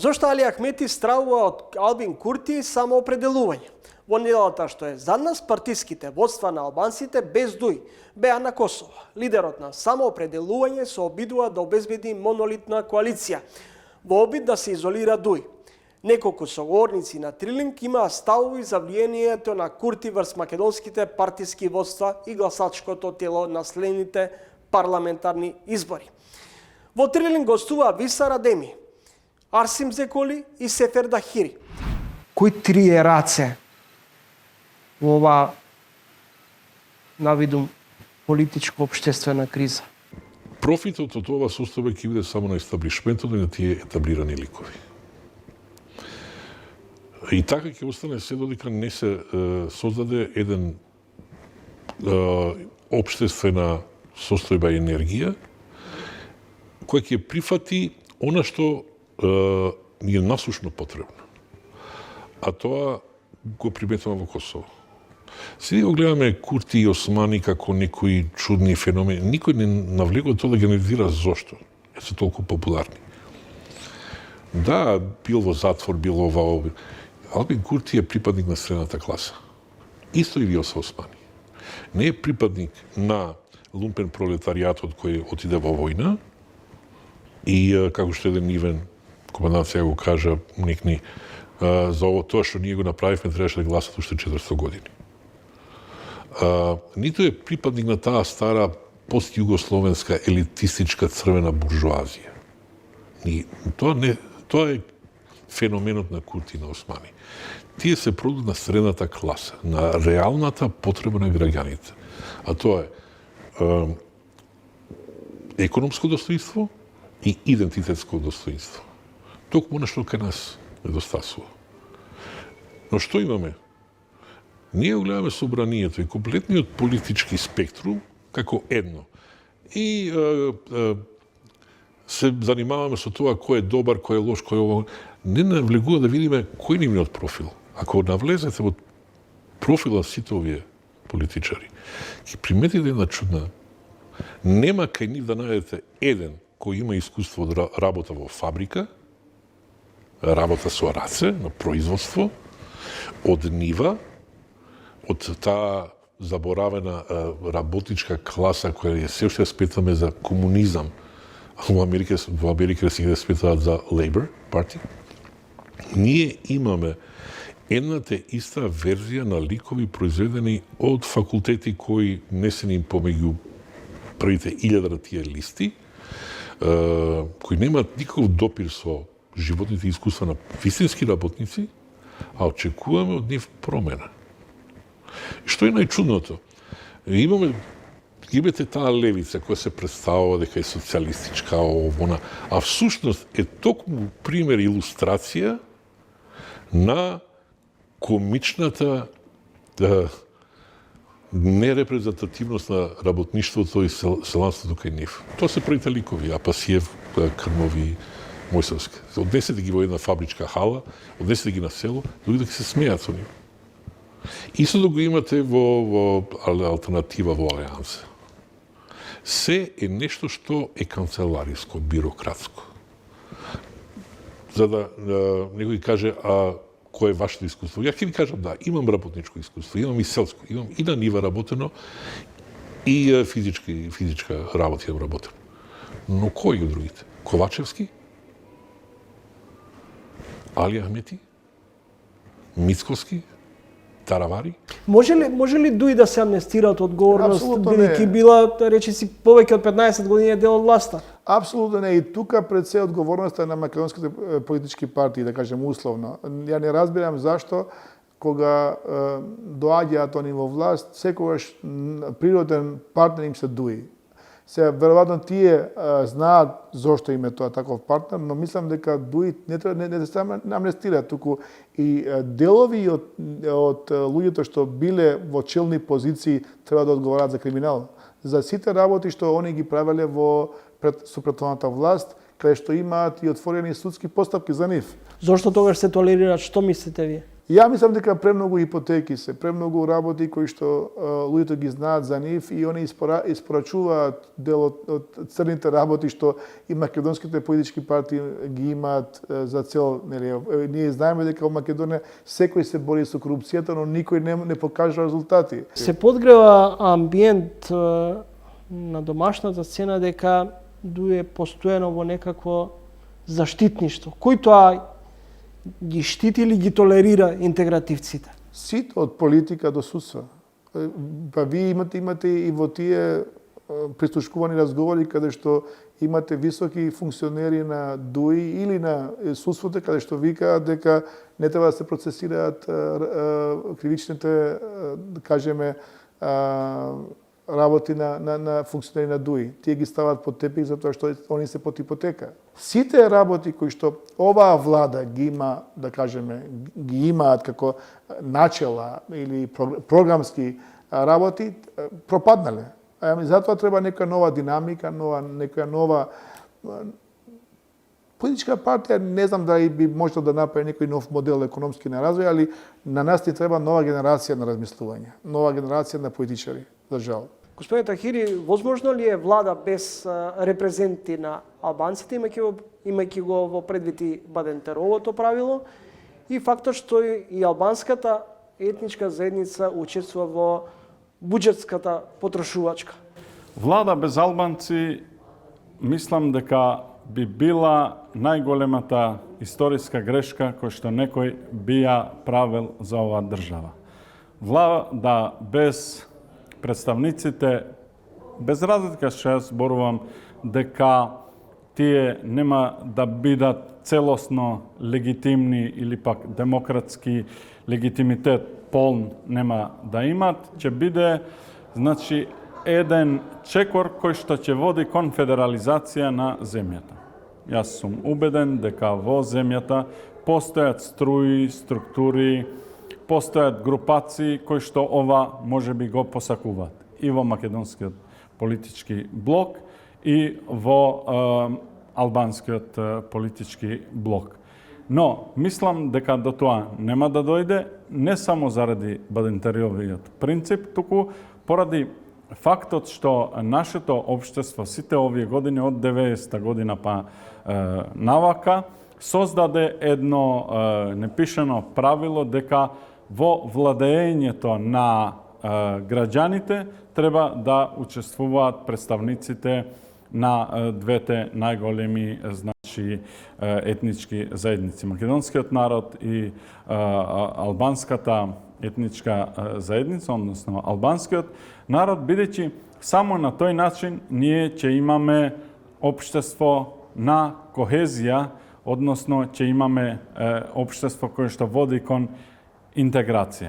Зошто Али Ахмети стравува од Албин Курти самоопределување? Во неделата што е за нас, партиските водства на албанците без дуј беа на Косово. Лидерот на самоопределување се обидува да обезбеди монолитна коалиција во обид да се изолира дуј. Неколку соговорници на Трилинг имаа ставови за влијанието на Курти врз македонските партиски водства и гласачкото тело на следните парламентарни избори. Во Трилинг гостуваа Висар Адеми, Арсим Зеколи и Сефер Дахири. Кои три е раце во ова навидум политичко-обштествена криза? Профитот од ова состојба ќе биде само на естаблишментот и на тие етаблирани ликови. И така ќе остане се додека не се создаде еден обштествена состојба и енергија која ќе прифати она што ни е насушно потребно. А тоа го приметуваме во Косово. Сега го гледаме Курти и Османи како некои чудни феномени. Никој не навлегува тоа да ги анализира зошто се толку популарни. Да, бил во затвор, бил ова. Албин Курти е припадник на средната класа. Исто и Виоса Османи. Не е припадник на лумпен пролетаријатот кој отиде во војна и како што еден Ивен командант сега го кажа, некни, за ово тоа што ние го направивме, требаше да гласат уште 400 години. Нито е припадник на таа стара постјугословенска елитистичка црвена буржуазија. Тоа е феноменот на Курти и на Османи. Тие се продукт на средната класа, на реалната потреба на граѓаните. А тоа е економско достоинство и идентитетско достоинство. Токму на што кај нас недостасува. Но што имаме? Ние го гледаме собранието и комплетниот политички спектрум како едно. И се занимаваме со тоа кој е добар, кој е лош, кој е ово. Не навлегува да видиме кој е нивниот профил. Ако навлезете во профила сите овие политичари, ќе приметите една чудна. Нема кај нив да најдете еден кој има искуство од работа во фабрика, работа со раце, на производство, од нива, од таа заборавена работничка класа која е се уште спетаме за комунизам, а во Америка се ги спетаат за Labour Party. Ние имаме едната иста верзија на ликови произведени од факултети кои не се ни помеѓу првите 1000 на тие листи, кои немаат никаков допир со животните искуства на вистински работници, а очекуваме од нив промена. Што е најчудното? Имате таа левица која се представува дека е социјалистичка, овона, а всушност е токму пример илустрација на комичната нерепрезентативност на работништвото и селанството кај нив. Тоа се првите ликови, Апасиев, Крмови, Мојсовски. Однесете ги во една фабричка хала, однесете ги на село, луѓето ќе се смеат со нив. Исто да го имате во алтернатива во Алијанса. Се е нешто што е канцелариско, бирократско. За да некој каже, а кој е вашето искуство? Ја ќе ви кажам, да, имам работничко искуство, имам и селско, имам и на нива работено, и физичка работа имам работено. Но кој од другите? Ковачевски? Али Ахмети? Мицковски? Таравари? Може ли дуј да се амнестира од одговорност, бидејќи била, речиси, повеќе од 15 години дел од власта? Апсолутно не. И тука пред се одговорноста на македонските политички партии, да кажем условно. Ја не разбирам зашто кога доаѓаат они во власт, секогаш природен партнер им се дуи. Се веројатно тие знаат зошто им е тоа таков партнер, но мислам дека дуи не да се амнестираат, туку и делови од луѓето што биле во челни позиции треба да одговораат за криминал. За сите работи што они ги правеле во супретходната власт, каде што имаат и отворени судски постапки за нив. Зошто тогаш се толерираат? Што мислите вие? Ја мислам дека премногу ипотеки се, премногу работи кои што луѓето ги знаат за нив и они испорачуваат дел од црните работи што и македонските политички партии ги имаат за цел. Нели, ние знаеме дека во Македонија секој се бори со корупцијата, но никој не покажа резултати. Се подгрева амбиент на домашната сцена дека дуе постојано во некакво заштитништво. Кој тоа ги штити или ги толерира интегративците? Сите од политика до судство. Па вие имате и во тие прислушкувани разговори каде што имате високи функционери на ДУИ или на судството каде што викаат дека не треба да се процесираат кривичните, да кажеме, работи на функционери на ДУИ. Тие ги стават под тепих затоа што они се под ипотека. Сите работи кои што оваа влада ги има, да кажеме, ги имаат како начела или програмски работи, пропаднале. Затоа треба нека нова динамика, нека нова политичка партија, не знам дали би можела да направи некој нов модел економски на развој, али на нас ни треба нова генерација на размислување, нова генерација на политичари, за жал. Господин Тахири, возможно ли е влада без репрезенти на албанците, имајќи го во предвид и Бадентеровото правило и фактот што и албанската етничка заедница учествува во буџетската потрошувачка? Влада без албанци, мислам дека би била најголемата историска грешка која што некој би ја правил за оваа држава. Влада без представниците, без разлика што јас зборувам дека тие нема да бидат целосно легитимни или пак демократски легитимитет полн нема да имат, ќе биде значи еден чекор кој што ќе води кон федерализација на земјата. Јас сум убеден дека во земјата постојат струи, структури, постојат групации кои што ова може би го посакуваат и во македонскиот политички блок и во албанскиот политички блок. Но мислам дека до тоа нема да дојде не само заради Бадентеровиот принцип, туку поради фактот што нашето општество сите овие години од 90-та година па навака создаде едно непишано правило дека во владеењето на граѓаните треба да учествуваат представниците на двете најголеми значи етнички заедници. Македонскиот народ и албанската етничка заедница, односно албанскиот народ, бидејќи само на тој начин ние ќе имаме општество на кохезија, односно ќе имаме општество кое што води кон интеграција.